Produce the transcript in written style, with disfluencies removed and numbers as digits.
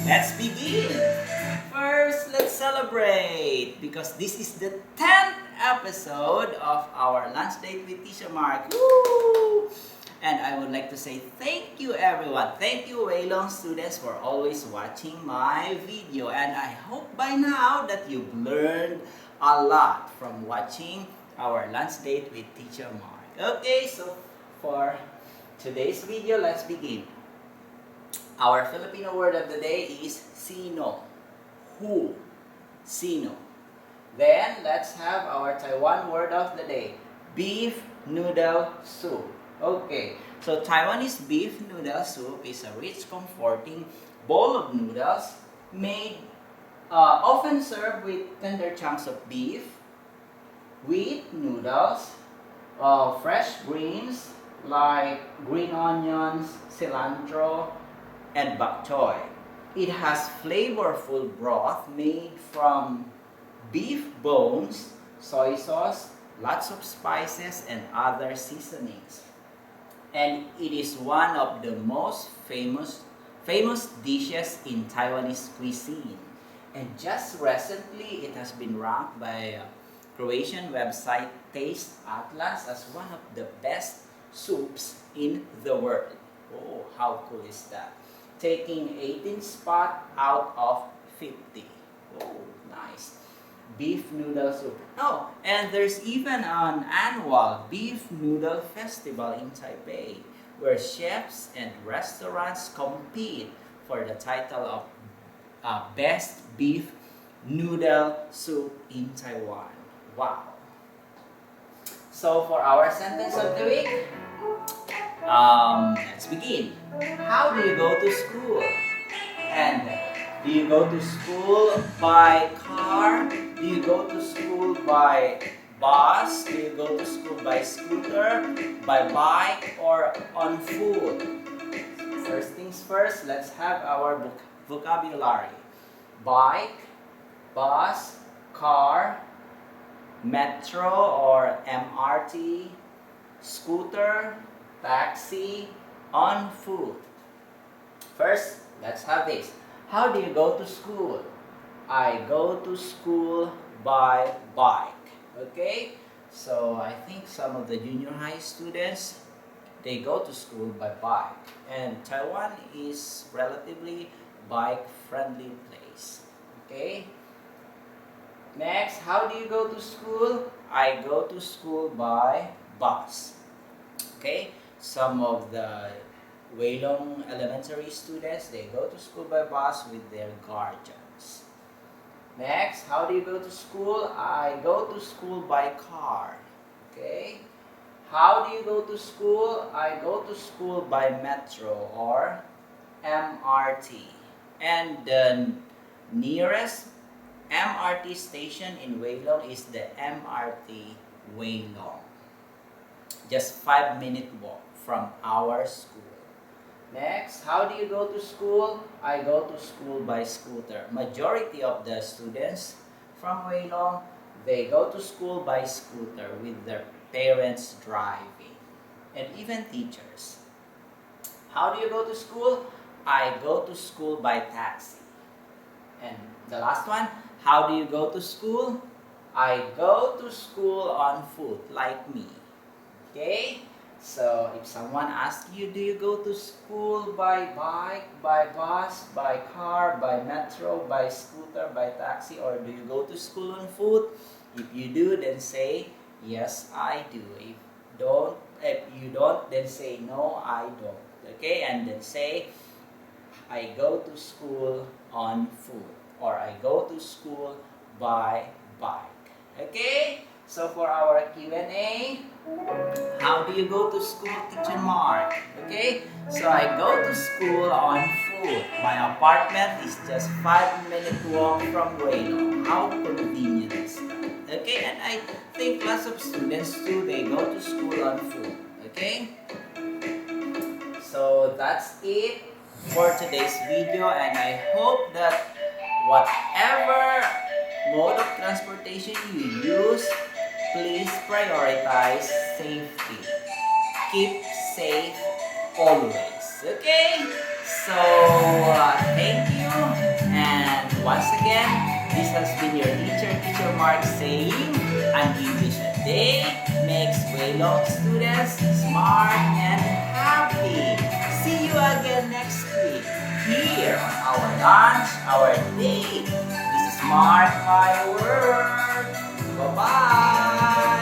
Let's begin! First, let's celebrate because this is the 10th episode of our lunch date with Teacher Mark. Woo! And I would like to say thank you everyone. Thank you Waylon students for always watching my video. And I hope by now that you've learned a lot from watching our lunch date with Teacher Mark. Okay, so for today's video, let's begin. Our Filipino word of the day is sino. Who? Sino. Then, let's have our Taiwan word of the day. Beef noodle soup. Okay, so Taiwanese beef noodle soup is a rich, comforting bowl of noodles made, often served with tender chunks of beef, wheat noodles, fresh greens like green onions, cilantro, and bok choy. It has flavorful broth made from beef bones, soy sauce, lots of spices, and other seasonings. And it is one of the most famous dishes in Taiwanese cuisine. And just recently, it has been ranked by Croatian website Taste Atlas as one of the best soups in the world. Oh, how cool is that? Taking 18th spot out of 50. Oh, nice. Beef noodle soup. Oh, and there's even an annual beef noodle festival in Taipei where chefs and restaurants compete for the title of Best Beef Noodle Soup in Taiwan. Wow. So for our sentence of the week, let's begin. How do you go to school? And do you go to school by car? Do you go to school by bus? Do you go to school by scooter, by bike, or on foot? First things first, let's have our vocabulary. Bike, bus, car, metro or MRT, scooter, taxi, on foot. First, let's have this. How do you go to school? I go to school by bike. Okay? So I think some of the junior high students, they go to school by bike. And Taiwan is relatively bike-friendly place. Okay? Next, how do you go to school? I go to school by bus. Okay? Some of the Waylong elementary students, they go to school by bus with their guardians. Next, how do you go to school? I go to school by car. Okay? How do you go to school? I go to school by metro or MRT. And the nearest MRT station in Waylong is the MRT Waylong. Just 5-minute walk from our school. Next, how do you go to school? I go to school by scooter. Majority of the students from Waylong, they go to school by scooter with their parents driving. And even teachers. How do you go to school? I go to school by taxi. And the last one, how do you go to school? I go to school on foot, like me. Okay? So, if someone asks you, do you go to school by bike, by bus, by car, by metro, by scooter, by taxi, or do you go to school on foot? If you do, then say, yes, I do. If you don't, then say, no, I don't. Okay? And then say, I go to school on foot, or I go to school by bike. Okay? So for our Q&A, how do you go to school, Teacher Mark? Okay, so I go to school on foot. My apartment is just 5-minute walk from Waylong. How convenient is that? Okay, and I think lots of students too, they go to school on foot. Okay, so that's it for today's video, and I hope that whatever mode of transportation you use, please prioritize safety. Keep safe always. Okay? So, thank you. once again, this has been your teacher Mark saying, an English a day makes Waylong students smart and happy. See you again next week here on our lunch, our date. This is Mark my word. Bye-bye.